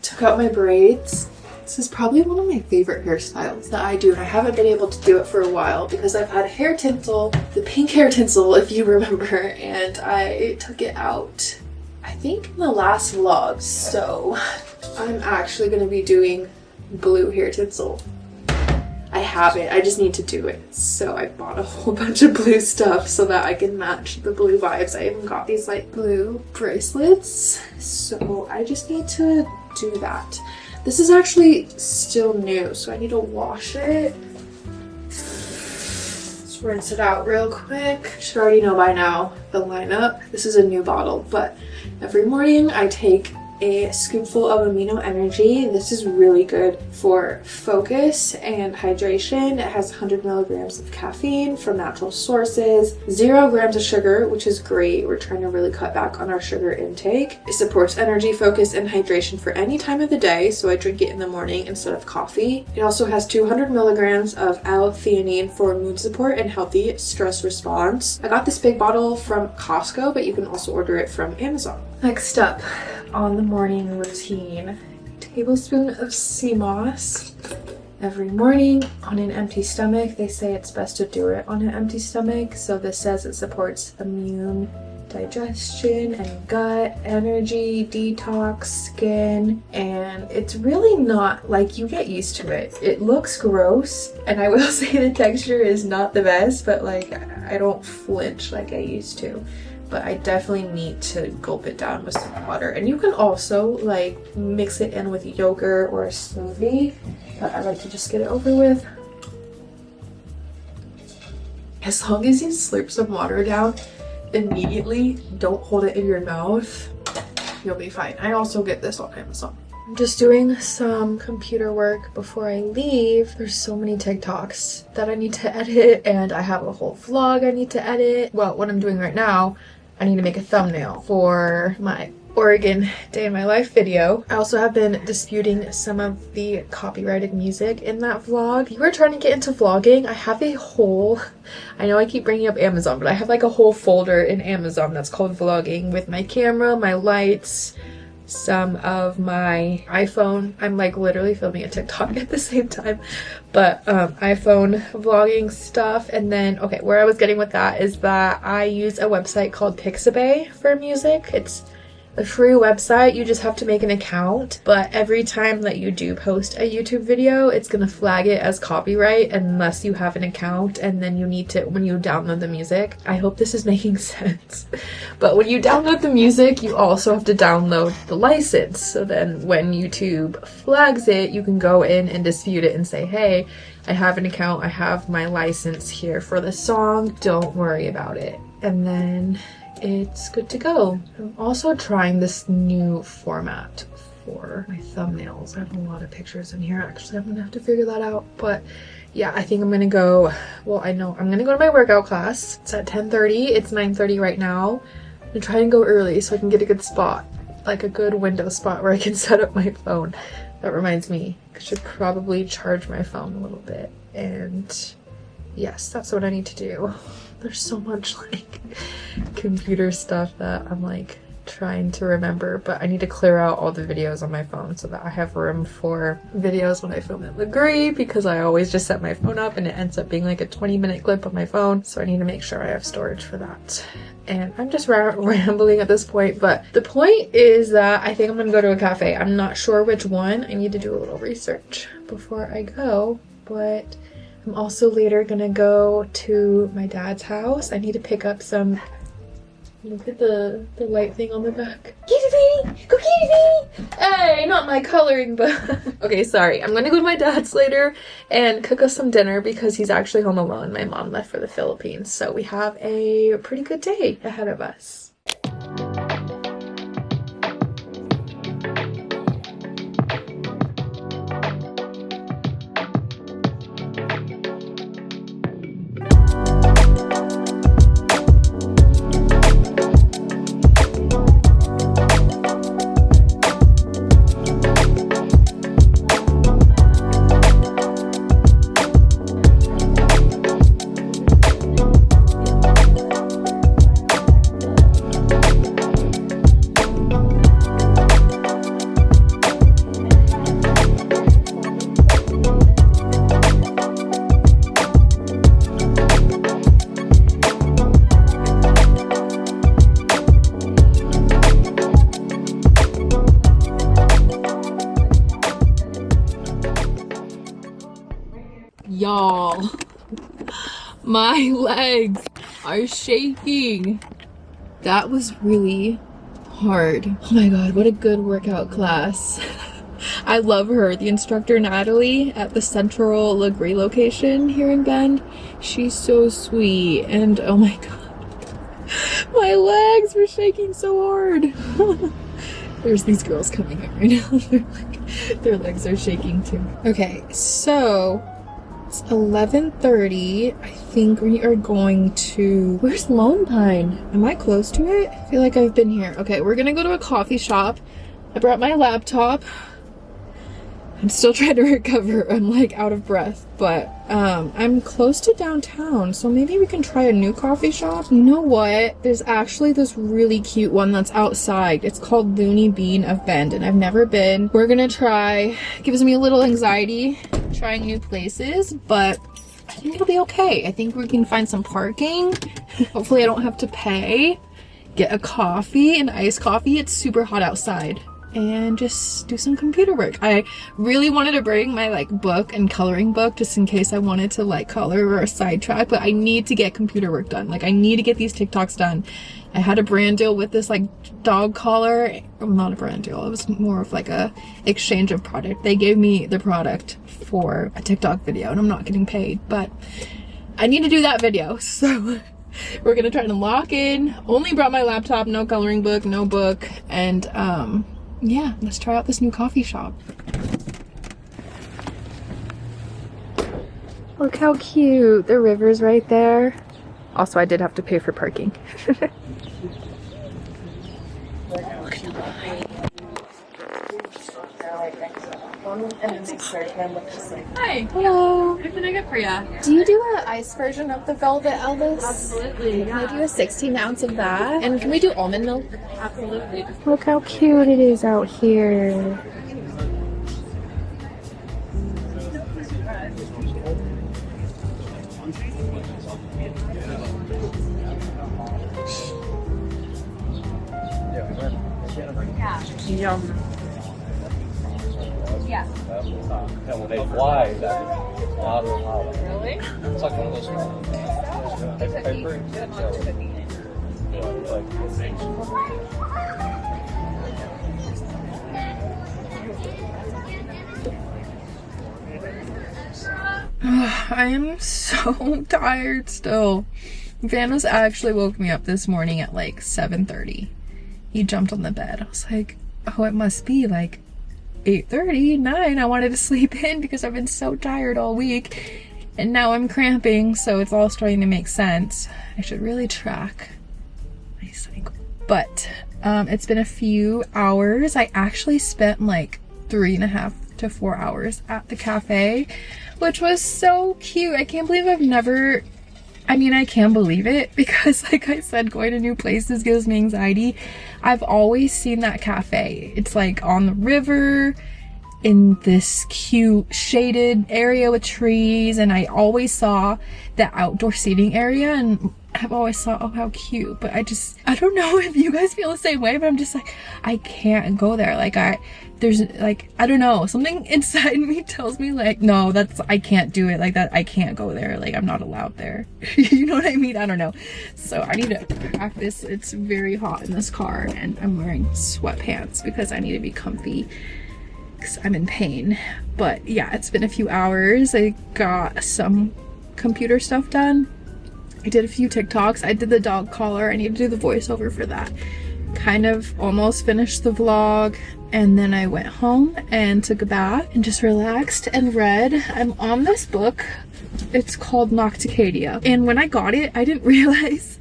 Took out my braids. This is probably one of my favorite hairstyles that I do, and I haven't been able to do it for a while because I've had hair tinsel, the pink hair tinsel if you remember, and I took it out I think in the last vlog, so I'm actually going to be doing blue hair tinsel. I have it, I just need to do it. So I bought a whole bunch of blue stuff so that I can match the blue vibes. I even got these like blue bracelets, so I just need to do that. This is actually still new, so I need to wash it. Let's rinse it out real quick. You should already know by now the lineup. This is a new bottle, but every morning I take a scoopful of amino energy. This is really good for focus and hydration. It has 100 milligrams of caffeine from natural sources, 0 grams of sugar, which is great. We're trying to really cut back on our sugar intake. It supports energy, focus, and hydration for any time of the day, so I drink it in the morning instead of coffee. It also has 200 milligrams of L-theanine for mood support and healthy stress response. I got this big bottle from Costco, but you can also order it from Amazon. Next up on the morning routine, tablespoon of sea moss every morning on an empty stomach. They say it's best to do it on an empty stomach. So this says it supports immune, digestion, and gut, energy, detox, skin, and it's really not like, you get used to it. It looks gross, and I will say the texture is not the best, but like I don't flinch like I used to. But I definitely need to gulp it down with some water. And you can also like mix it in with yogurt or a smoothie, but I like to just get it over with. As long as you slurp some water down immediately, don't hold it in your mouth, you'll be fine. I also get this on Amazon. I'm just doing some computer work before I leave. There's so many TikToks that I need to edit, and I have a whole vlog I need to edit. Well, what I'm doing right now, I need to make a thumbnail for my Oregon Day in My Life video. I also have been disputing some of the copyrighted music in that vlog. If you are trying to get into vlogging, I have a whole, I know I keep bringing up Amazon, but I have like a whole folder in Amazon that's called vlogging with my camera, my lights, some of my iPhone. I'm like literally filming a TikTok at the same time, but iPhone vlogging stuff. And then, okay, where I was getting with that is that I use a website called Pixabay for music. It's a free website. You just have to make an account, but every time that you do post a YouTube video, it's gonna flag it as copyright unless you have an account, and then you need to, when you download the music, I hope this is making sense, but when you download the music, you also have to download the license. So then when YouTube flags it, you can go in and dispute it and say, hey, I have an account, I have my license here for the song, don't worry about it. And then it's good to go. I'm also trying this new format for my thumbnails. I have a lot of pictures in here. Actually, I'm gonna have to figure that out. But yeah, I think I'm gonna go, well, I know I'm gonna go to my workout class. It's at 10:30. It's 9:30 right now. I'm gonna try and go early so I can get a good spot, like a good window spot where I can set up my phone. That reminds me, I should probably charge my phone a little bit. And yes, that's what I need to do. There's so much like computer stuff that I'm like trying to remember, but I need to clear out all the videos on my phone so that I have room for videos when I film at Legree, because I always just set my phone up and it ends up being like a 20-minute clip on my phone. So I need to make sure I have storage for that. And I'm just rambling at this point, but the point is that I think I'm gonna go to a cafe. I'm not sure which one. I need to do a little research before I go, but I'm also later gonna go to my dad's house. I need to pick up some Look at the light thing on the back. Kitty baby! Go kitty baby! Hey, not my coloring book. Okay, sorry. I'm gonna go to my dad's later and cook us some dinner because he's actually home alone. My mom left for the Philippines. So we have a pretty good day ahead of us. Y'all, my legs are shaking. That was really hard. Oh my god, what a good workout class. I love her, the instructor Natalie at the Central Legree location here in Bend. She's so sweet, and oh my god, my legs were shaking so hard. There's these girls coming in right now. They're like, their legs are shaking too. Okay, so it's 11:30. I think we are going to... Where's Lone Pine? Am I close to it? I feel like I've been here. Okay, we're gonna go to a coffee shop. I brought my laptop. I'm still trying to recover. I'm like out of breath, but I'm close to downtown, so maybe we can try a new coffee shop. You know what? There's actually this really cute one that's outside. It's called Looney Bean of Bend, and I've never been. We're gonna try. It gives me a little anxiety trying new places, but I think it'll be okay. I think we can find some parking. Hopefully I don't have to pay. Get a coffee, an iced coffee. It's super hot outside. And just do some computer work. I really wanted to bring my like book and coloring book just in case I wanted to like color or sidetrack, but I need to get computer work done. Like I need to get these TikToks done. I had a brand deal with this like dog collar. Well, not a brand deal. It was more of like a exchange of product. They gave me the product for a TikTok video and I'm not getting paid, but I need to do that video. So we're gonna try to lock in. Only brought my laptop, no coloring book, no book, and yeah, let's try out this new coffee shop. Look how cute. The river's right there. Also, I did have to pay for parking. Hi. Hello. What can I get for you? Do you do an ice version of the Velvet Elvis? Absolutely. Can I do a 16 ounce of that? And can we do almond milk? Absolutely. Look how cute it is out here. Yum. Yeah. And when they fly, that gets louder and louder. Really? It's like one of those. I am so tired still. Vanos actually woke me up this morning at like 7:30. He jumped on the bed. I was like, oh, it must be like 8:30, 9. I wanted to sleep in because I've been so tired all week. And now I'm cramping, so it's all starting to make sense. I should really track my cycle. But it's been a few hours. I actually spent like 3.5 to 4 hours at the cafe, which was so cute. I can't believe I've never... I mean, I can believe it because, like I said, going to new places gives me anxiety. I've always seen that cafe. It's like on the river. in this cute shaded area with trees, and I always saw the outdoor seating area, and I've always thought, oh, how cute. But I don't know if you guys feel the same way, but I'm just like, I can't go there. Like there's like, I don't know, something inside me tells me like, no, I can't do it like that. I can't go there. Like, I'm not allowed there. You know what I mean? I don't know. So I need to practice. It's very hot in this car, and I'm wearing sweatpants because I need to be comfy because I'm in pain. But yeah, it's been a few hours. I got some computer stuff done. I did a few TikToks. I did the dog collar. I need to do the voiceover for that. Kind of almost finished the vlog, and then I went home and took a bath and just relaxed and read. I'm on this book. It's called Nocticadia, and when I got it, I didn't realize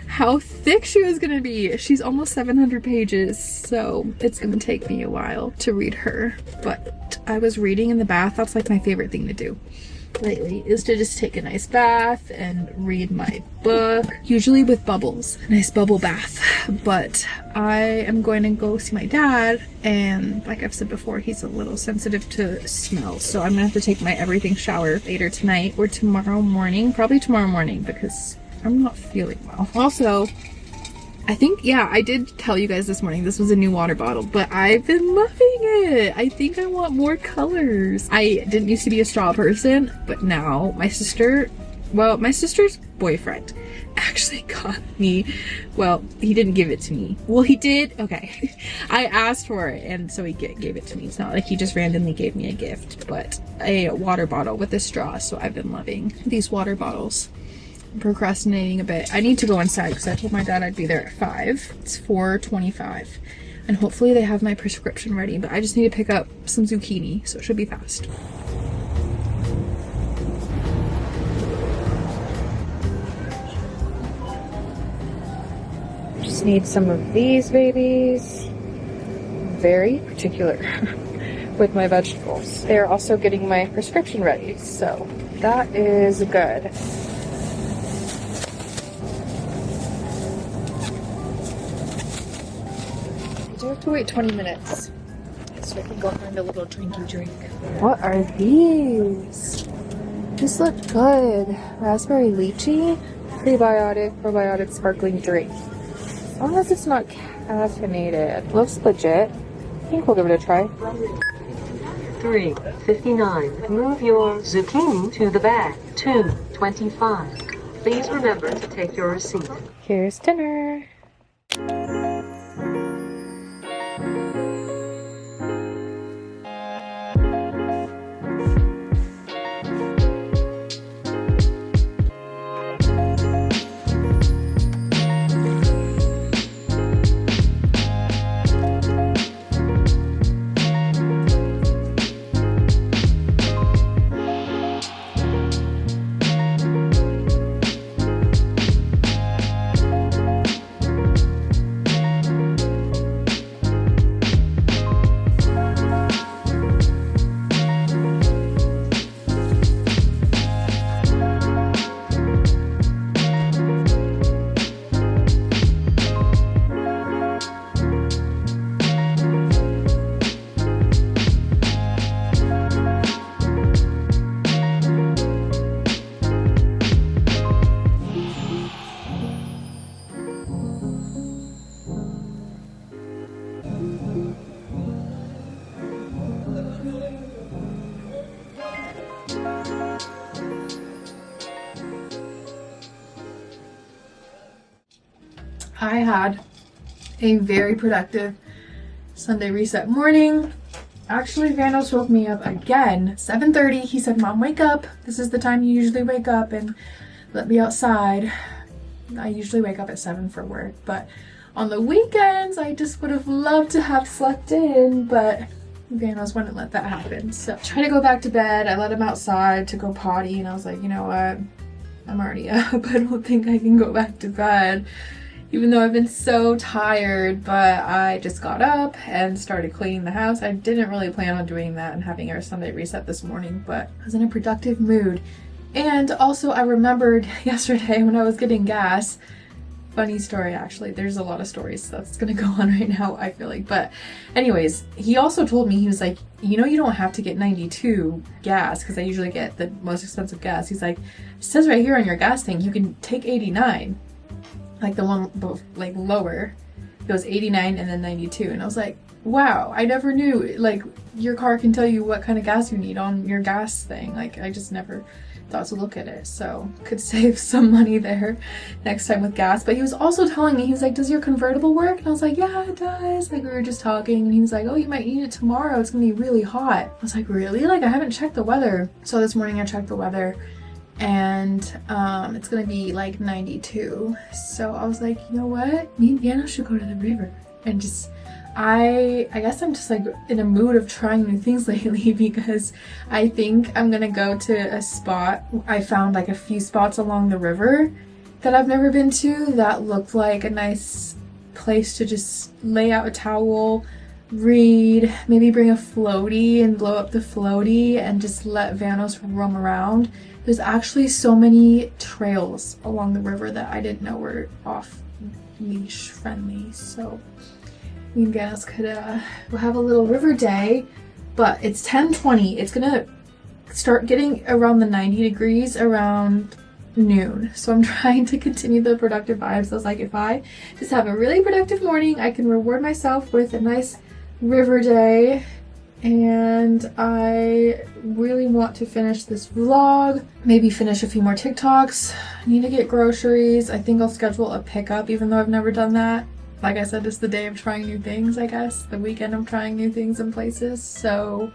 how thick she was gonna be. She's almost 700 pages, so it's gonna take me a while to read her. But I was reading in the bath. That's like my favorite thing to do lately, is to just take a nice bath and read my book, usually with bubbles, a nice bubble bath. But I am going to go see my dad, and like I've said before, he's a little sensitive to smell, so I'm gonna have to take my everything shower later tonight or tomorrow morning, probably tomorrow morning, because I'm not feeling well. Also, I think, yeah, I did tell you guys this morning this was a new water bottle, but I've been loving it. I think I want more colors. I didn't used to be a straw person, but now my sister's boyfriend actually got me, well, he didn't give it to me. Well, he did, okay. I asked for it, and so he gave it to me. It's not like he just randomly gave me a gift, but a water bottle with a straw, so I've been loving these water bottles. Procrastinating a bit. I need to go inside because I told my dad I'd be there at 5. It's 4:25, and hopefully they have my prescription ready, but I just need to pick up some zucchini, so it should be fast. Just need some of these babies. Very particular with my vegetables. They're also getting my prescription ready, so that is good. I have to wait 20 minutes so I can go find a little drinky drink. What are these? These look good. Raspberry lychee, prebiotic, probiotic sparkling drink. As long as it's not caffeinated. Looks legit. I think we'll give it a try. 3:59. Move your zucchini to the bag. 2:25. Please remember to take your receipt. Here's dinner. I had a very productive Sunday reset morning. Actually, Vanos woke me up again. 7:30, he said, "Mom, wake up. This is the time you usually wake up and let me outside." I usually wake up at 7 for work, but on the weekends, I just would have loved to have slept in, but Vanos wouldn't let that happen. So I tried to go back to bed. I let him outside to go potty, and I was like, you know what? I'm already up. I don't think I can go back to bed, even though I've been so tired. But I just got up and started cleaning the house. I didn't really plan on doing that and having our Sunday reset this morning, but I was in a productive mood. And also I remembered yesterday when I was getting gas, funny story actually. There's a lot of stories that's gonna go on right now, I feel like. But anyways, he also told me, he was like, you know, you don't have to get 92 gas, because I usually get the most expensive gas. He's like, it says right here on your gas tank, you can take 89. Like the one like lower. It was 89 and then 92. And I was like, wow, I never knew, like, your car can tell you what kind of gas you need on your gas thing. Like, I just never thought to look at it. So could save some money there next time with gas. But he was also telling me, he was like, does your convertible work? And I was like, yeah, it does. Like, we were just talking, and he was like, oh, you might need it tomorrow, it's gonna be really hot. I was like, really? Like, I haven't checked the weather. So this morning I checked the weather, and it's gonna be like 92. So I was like, you know what, me and Vienna should go to the river and just, I guess I'm just like in a mood of trying new things lately, because I think I'm gonna go to a spot. I found like a few spots along the river that I've never been to that looked like a nice place to just lay out a towel, read, maybe bring a floaty and blow up the floaty and just let Vanos roam around. There's actually so many trails along the river that I didn't know were off leash friendly. So me and Vanos could we'll have a little river day, but it's 10:20. It's gonna start getting around the 90 degrees around noon. So I'm trying to continue the productive vibes. I was like, if I just have a really productive morning, I can reward myself with a nice river day. And I really want to finish this vlog, maybe finish a few more TikToks. I need to get groceries. I think I'll schedule a pickup, even though I've never done that. Like I said, it's the day of trying new things, I guess. The weekend of trying new things and places. So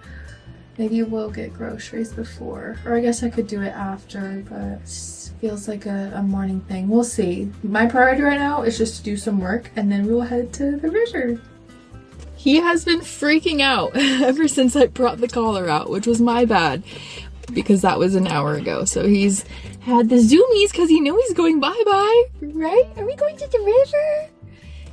maybe we'll get groceries before. Or I guess I could do it after, but it feels like a morning thing. We'll see. My priority right now is just to do some work, and then we'll head to the river. He has been freaking out ever since I brought the collar out, which was my bad, because that was an hour ago. So he's had the zoomies because he knows he's going bye-bye, right? Are we going to the river?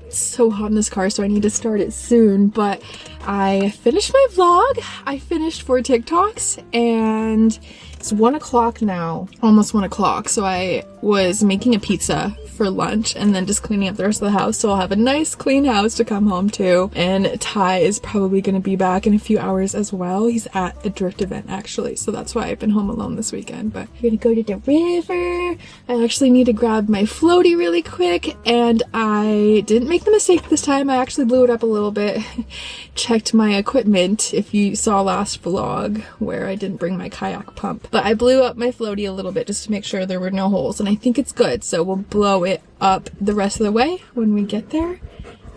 It's so hot in this car, so I need to start it soon. But I finished my vlog. I finished 4 TikToks, and it's 1 o'clock now, almost 1 o'clock. So I was making a pizza for lunch and then just cleaning up the rest of the house, so I'll have a nice clean house to come home to. And Ty is probably going to be back in a few hours as well. He's at a drift event actually, so that's why I've been home alone this weekend. But we're gonna go to the river. I actually need to grab my floaty really quick, and I didn't make the mistake this time. I actually blew it up a little bit. Checked my equipment, if you saw last vlog where I didn't bring my kayak pump, but I blew up my floaty a little bit just to make sure there were no holes, and I think it's good. So we'll blow it up the rest of the way when we get there.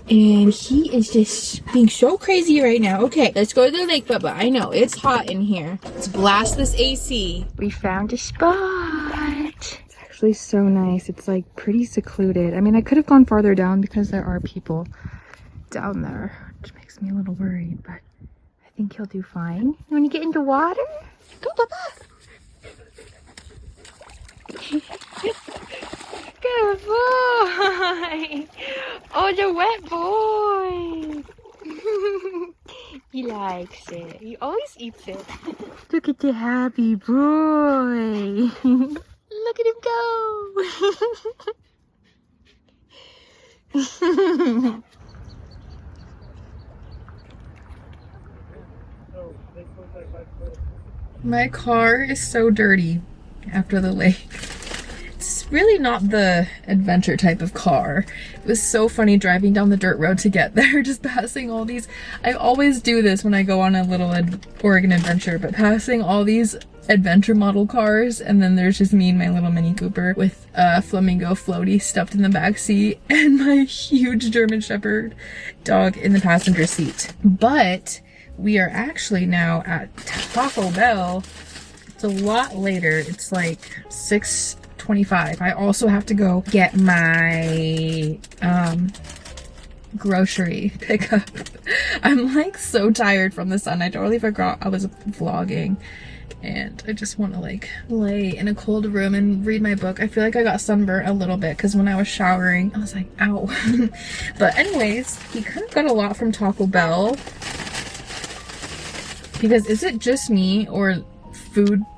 And he is just being so crazy right now. Okay, let's go to the lake, Bubba. I know, it's hot in here. Let's blast this AC. We found a spot. It's actually so nice. It's like pretty secluded. I mean, I could have gone farther down because there are people down there, which makes me a little worried, but I think he'll do fine. You want to get in the water? Go, Bubba. Good boy! Oh, the wet boy! He likes it. He always eats it. Look at the happy boy! Look at him go! My car is so dirty after the lake. It's really not the adventure type of car. It was so funny driving down the dirt road to get there, just passing all these. I always do this when I go on a little Oregon adventure, but passing all these adventure model cars, and then there's just me and my little Mini Cooper with a flamingo floaty stuffed in the back seat and my huge German Shepherd dog in the passenger seat. But we are actually now at Taco Bell. It's a lot later. It's like 6:25. I also have to go get my grocery pickup. I'm like so tired from the sun. I totally forgot I was vlogging, and I just want to like lay in a cold room and read my book. I feel like I got sunburnt a little bit because when I was showering I was like, ow. But anyways, he kind of got a lot from Taco Bell, because is it just me, or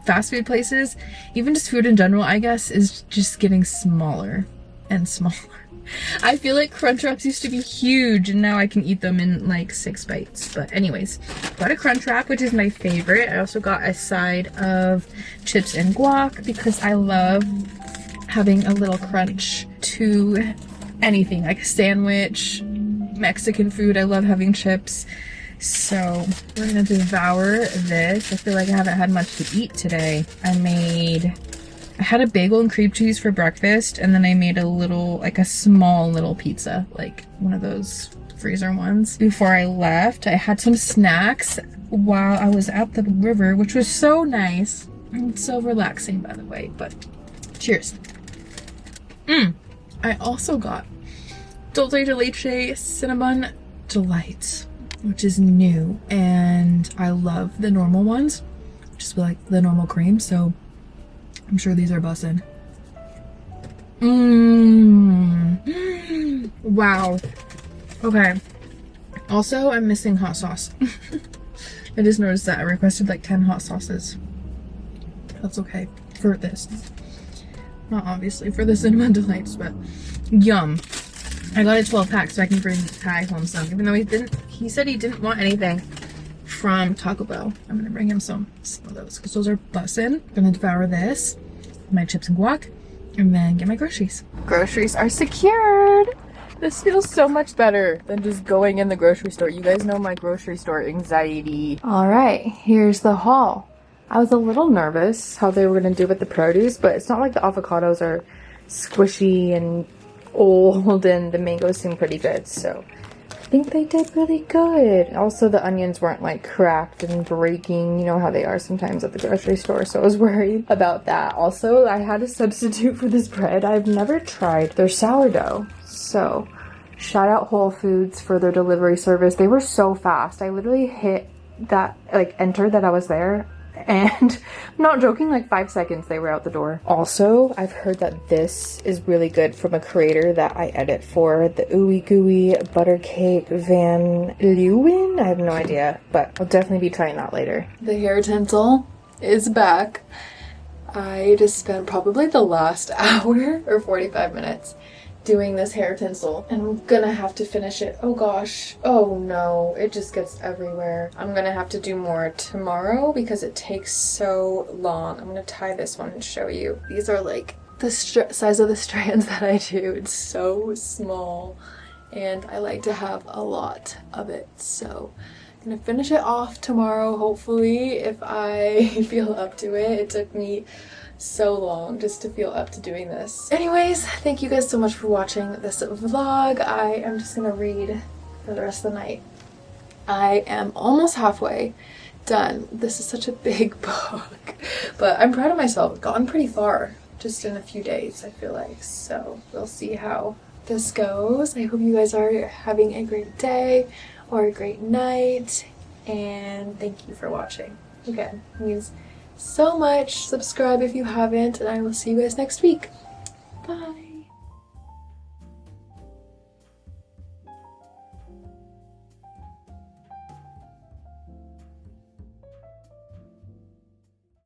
fast food places, even just food in general, I guess, is just getting smaller and smaller. I feel like Crunchwraps used to be huge and now I can eat them in like 6 bites. But anyways, got a Crunchwrap, which is my favorite. I also got a side of chips and guac because I love having a little crunch to anything, like a sandwich, Mexican food. I love having chips. So we're gonna devour this. I feel like I haven't had much to eat today. I had a bagel and cream cheese for breakfast, and then I made a little, like a small little pizza, like one of those freezer ones. Before I left, I had some snacks while I was at the river, which was so nice. It's so relaxing, by the way, but cheers. I also got dulce de leche cinnamon delights, which is new, and I love the normal ones, just like the normal cream, so I'm sure these are bussin'. Wow. Okay. Also, I'm missing hot sauce. I just noticed that I requested like 10 hot sauces. That's okay for this. Not obviously for the cinnamon delights, but yum. I got a 12-pack so I can bring Ty home some, even though he said he didn't want anything from Taco Bell. I'm gonna bring him some of those because those are bussin'. I'm gonna devour this, my chips and guac, and then get my groceries. Groceries are secured. This feels so much better than just going in the grocery store. You guys know my grocery store anxiety. All right, here's the haul. I was a little nervous how they were gonna do with the produce, but it's not like the avocados are squishy and old, and the mangoes seem pretty good, so I think they did really good. Also, the onions weren't like cracked and breaking, you know how they are sometimes at the grocery store, so I was worried about that. Also, I had a substitute for this bread. I've never tried their sourdough, so shout out Whole Foods for their delivery service. They were so fast. I literally hit that, like, enter that I was there, and I'm not joking, like 5 seconds they were out the door. Also, I've heard that this is really good from a creator that I edit for, the Ooey Gooey Butter Cake Van Leeuwen. I have no idea, but I'll definitely be trying that later. The hair tinsel is back. I just spent probably the last hour or 45 minutes doing this hair tinsel, and I'm gonna have to finish it. Oh gosh, oh no, it just gets everywhere. I'm gonna have to do more tomorrow because it takes so long. I'm gonna tie this one and show you. These are like the size of the strands that I do. It's so small and I like to have a lot of it, so I'm gonna finish it off tomorrow, hopefully, if I feel up to it. It took me so long just to feel up to doing this. Anyways, thank you guys so much for watching this vlog. I am just gonna read for the rest of the night. I am almost halfway done. This is such a big book, but I'm proud of myself. I've gotten pretty far just in a few days, I feel like, so we'll see how this goes. I hope you guys are having a great day or a great night, and thank you for watching. Again, it means so much. Subscribe if you haven't, and I will see you guys next week. Bye.